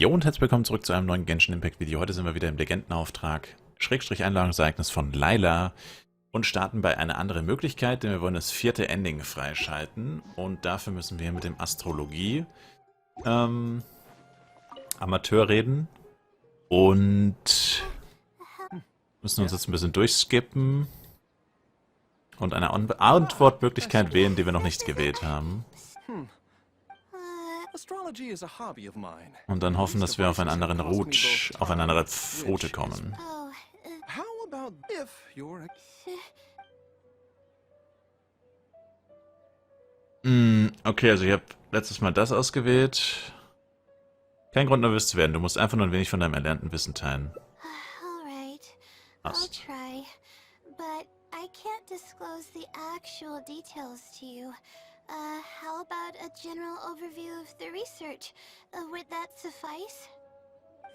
Jo und herzlich willkommen zurück zu einem neuen Genshin Impact Video. Heute sind wir wieder im Legendenauftrag, Schrägstrich Einladungsereignis von Layla und starten bei einer anderen Möglichkeit, denn wir wollen das 4. Ending freischalten und dafür müssen wir mit dem Astrologie Amateur reden und müssen uns jetzt ein bisschen durchskippen und eine Antwortmöglichkeit wählen, die wir noch nicht gewählt haben. Und dann hoffen, dass wir auf einen anderen auf eine andere Route kommen. Okay, also ich habe letztes Mal das ausgewählt. Kein Grund, nervös zu werden. Du musst einfach nur ein wenig von deinem erlernten Wissen teilen. Passt. But I can't disclose the actual details to you. How about a general overview of the research? Would that suffice?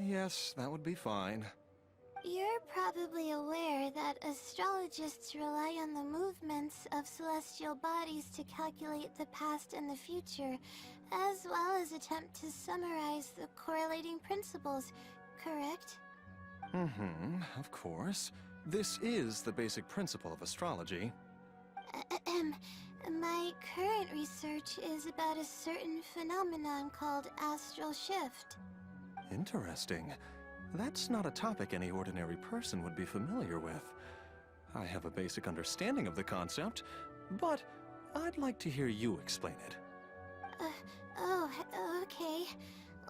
Yes, that would be fine. You're probably aware that astrologists rely on the movements of celestial bodies to calculate the past and the future, as well as attempt to summarize the correlating principles, correct? Of course. This is the basic principle of astrology. My current research is about a certain phenomenon called astral shift. Interesting. That's not a topic any ordinary person would be familiar with. I have a basic understanding of the concept, but I'd like to hear you explain it. Okay.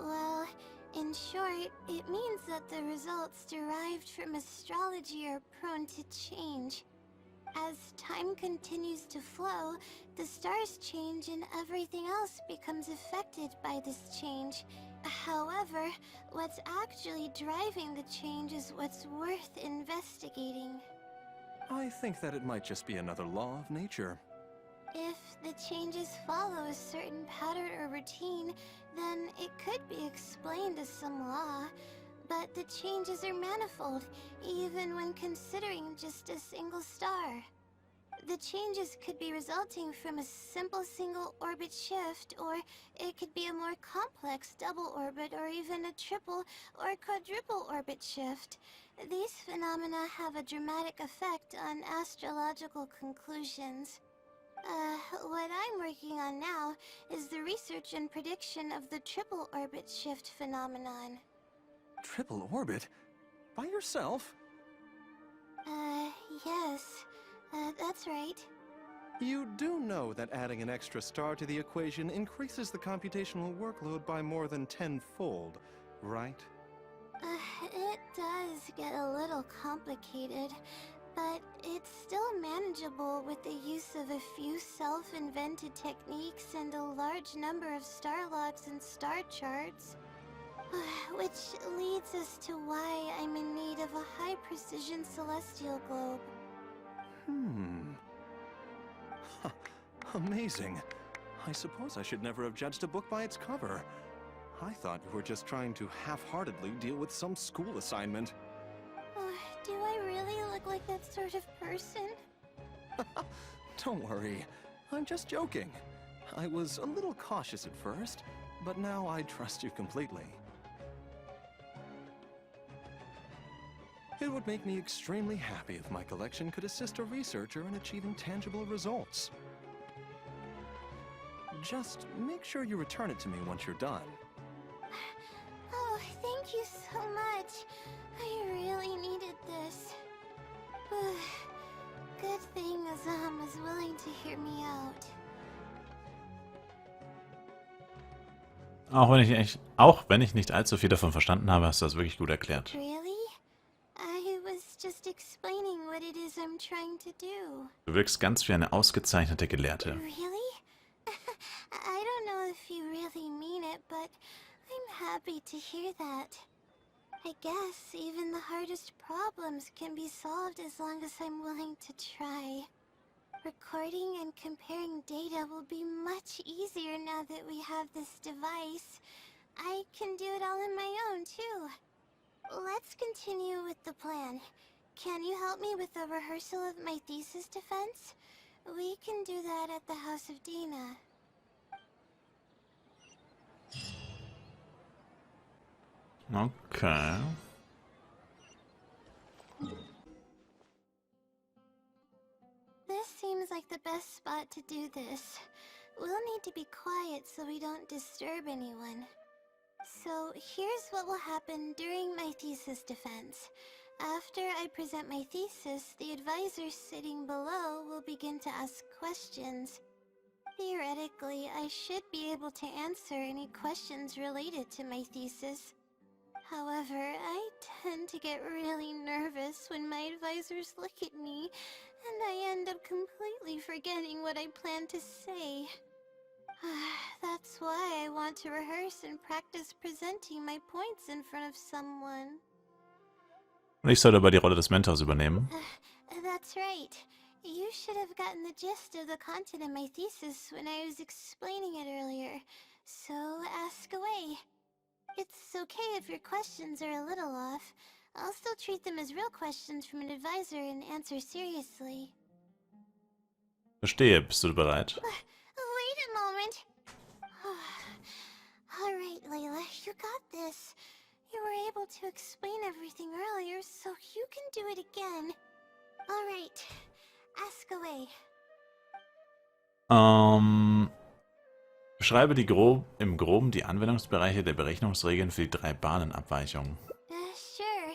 Well, in short, it means that the results derived from astrology are prone to change. As time continues to flow, the stars change and everything else becomes affected by this change. However, what's actually driving the change is what's worth investigating. I think that it might just be another law of nature. If the changes follow a certain pattern or routine, then it could be explained as some law. But the changes are manifold, even when considering just a single star. The changes could be resulting from a simple single orbit shift, or it could be a more complex double orbit, or even a triple or quadruple orbit shift. These phenomena have a dramatic effect on astrological conclusions. What I'm working on now is the research and prediction of the triple orbit shift phenomenon. Triple orbit? By yourself? Yes. That's right. You do know that adding an extra star to the equation increases the computational workload by more than 10-fold, right? It does get a little complicated, but it's still manageable with the use of a few self-invented techniques and a large number of star logs and star charts. Which leads us to why I'm in need of a high-precision celestial globe. Amazing. I suppose I should never have judged a book by its cover. I thought you were just trying to half-heartedly deal with some school assignment. Do I really look like that sort of person? Don't worry. I'm just joking. I was a little cautious at first, but now I trust you completely. It would make me extremely happy if my collection could assist a researcher in achieving tangible results. Just make sure you return it to me once you're done. Oh, thank you so much. I really needed this. Good thing Azam is willing to hear me out. Auch wenn ich nicht allzu viel davon verstanden habe, hast du das wirklich gut erklärt. Really? I was just explaining what it is I'm trying to do. Du wirkst ganz wie eine ausgezeichnete Gelehrte. Really? I don't know if you really mean it, but I'm happy to hear that. I guess even the hardest problems can be solved as long as I'm willing to try. Recording and comparing data will be much easier now that we have this device. I can do it all on my own, too. Let's continue with the plan. Can you help me with the rehearsal of my thesis defense? We can do that at the House of Dina. Okay. This seems like the best spot to do this. We'll need to be quiet so we don't disturb anyone. So here's what will happen during my thesis defense. After I present my thesis, the advisor sitting below will begin to ask questions. Theoretically, I should be able to answer any questions related to my thesis. However, I tend to get really nervous when my advisors look at me, and I end up completely forgetting what I plan to say. That's why I want to rehearse and practice presenting my points in front of someone. Und ich soll aber die Rolle des Mentors übernehmen. That's right. You should have gotten the gist of the content of my thesis when I was explaining it earlier. So ask away. It's okay if your questions are a little off. I'll still treat them as real questions from an advisor and answer seriously. Verstehe, bist du bereit? Wait a moment. Alright, Layla, you got this. You were able to explain everything earlier, so you can do it again. Alright, ask away. Beschreibe im Groben die Anwendungsbereiche der Berechnungsregeln für die 3 Bahnenabweichungen. Sure.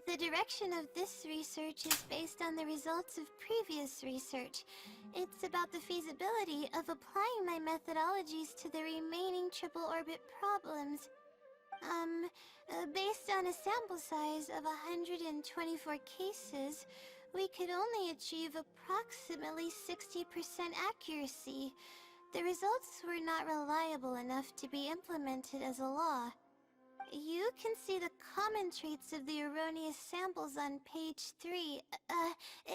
The direction of this research is based on the results of previous research. It's about the feasibility of applying my methodologies to the remaining triple orbit problems. Based on a sample size of 124 cases, we could only achieve approximately 60% accuracy. The results were not reliable enough to be implemented as a law. You can see the common traits of the erroneous samples on page 3.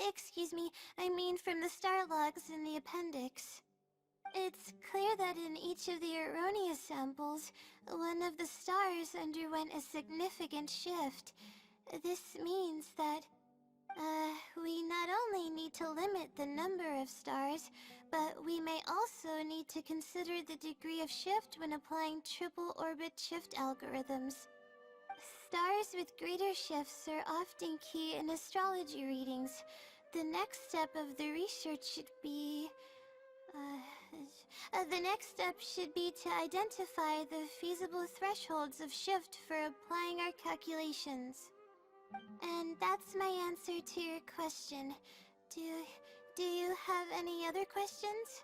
Excuse me, I mean from the star logs in the appendix. It's clear that in each of the erroneous samples, one of the stars underwent a significant shift. This means that, we not only need to limit the number of stars, but we may also need to consider the degree of shift when applying triple orbit shift algorithms. Stars with greater shifts are often key in astrology readings. The next step of the research should be... the next step should be to identify the feasible thresholds of shift for applying our calculations. And that's my answer to your question. Do you have any other questions?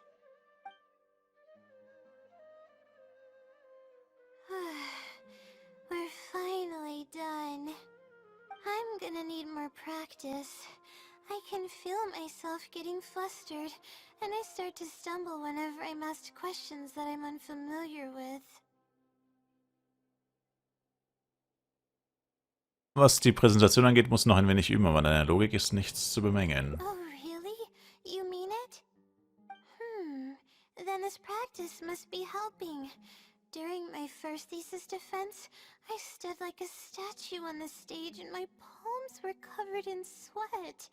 We're finally done. I'm gonna need more practice. I can feel myself getting flustered, and I start to stumble whenever I'm asked questions that I'm unfamiliar with. Was die Präsentation angeht, muss noch ein wenig üben, aber an deiner Logik ist nichts zu bemängeln. Oh, really? You mean it? Then this practice must be helping. During my first thesis defense, I stood like a statue on the stage and my palms were covered in sweat.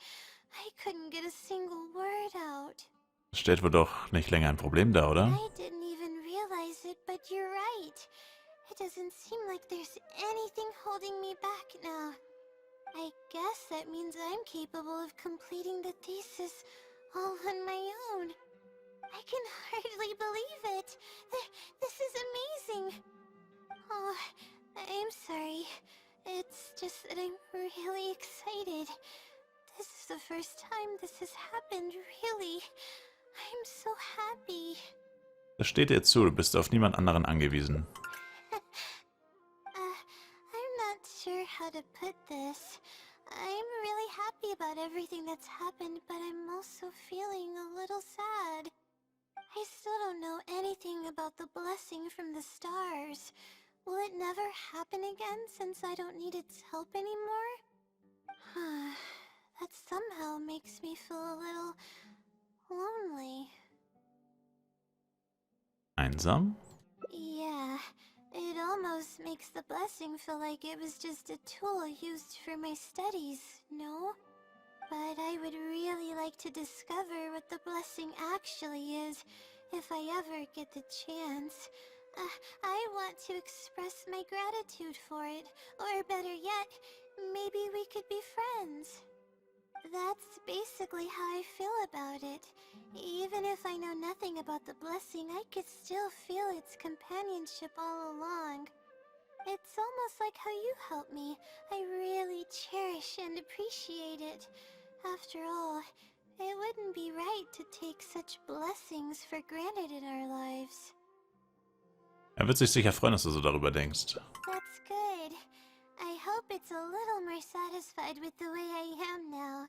I couldn't get a single word out. Das stellt wohl doch nicht länger ein Problem dar, oder? I didn't even realize it, but you're right. It doesn't seem like there's anything holding me back now. I guess that means I'm capable of completing the thesis all on my own. I can hardly believe it. This is amazing. Oh, I'm sorry. It's just that I'm really excited. This is the first time this has happened, really. I'm so happy. Das steht dir zu, du bist auf niemand anderen angewiesen. I'm not sure how to put this. I'm really happy about everything that's happened, but I'm also feeling a little sad. I still don't know anything about the blessing from the stars. Will it never happen again since I don't need its help anymore? That somehow makes me feel a little lonely. Einsam? Yeah, it almost makes the blessing feel like it was just a tool used for my studies, no? But I would really like to discover what the blessing actually is, if I ever get the chance. I want to express my gratitude for it. Or better yet, maybe we could be friends. That's basically how I feel about it. Even if I know nothing about the blessing, I could still feel its companionship all along. It's almost like how you helped me. I really cherish and appreciate it. After all, it wouldn't be right to take such blessings for granted in our lives. Er wird sich sicher freuen, dass du so darüber denkst. That's good. I hope it's a little more satisfied with the way I am now.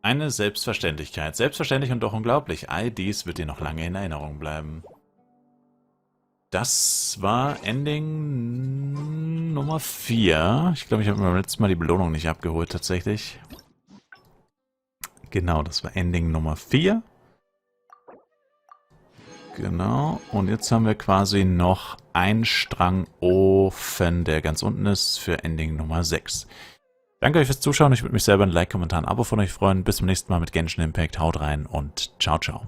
Eine Selbstverständlichkeit. Selbstverständlich und doch unglaublich. All dies wird dir noch lange in Erinnerung bleiben. Das war Ending Nummer 4. Ich glaube, ich habe mir beim letzten Mal die Belohnung nicht abgeholt, tatsächlich. Genau, das war Ending Nummer 4. Genau, und jetzt haben wir quasi noch einen Strang Ofen, der ganz unten ist, für Ending Nummer 6. Danke euch fürs Zuschauen. Ich würde mich selber ein Like, Kommentar, ein Abo von euch freuen. Bis zum nächsten Mal mit Genshin Impact. Haut rein und ciao, ciao.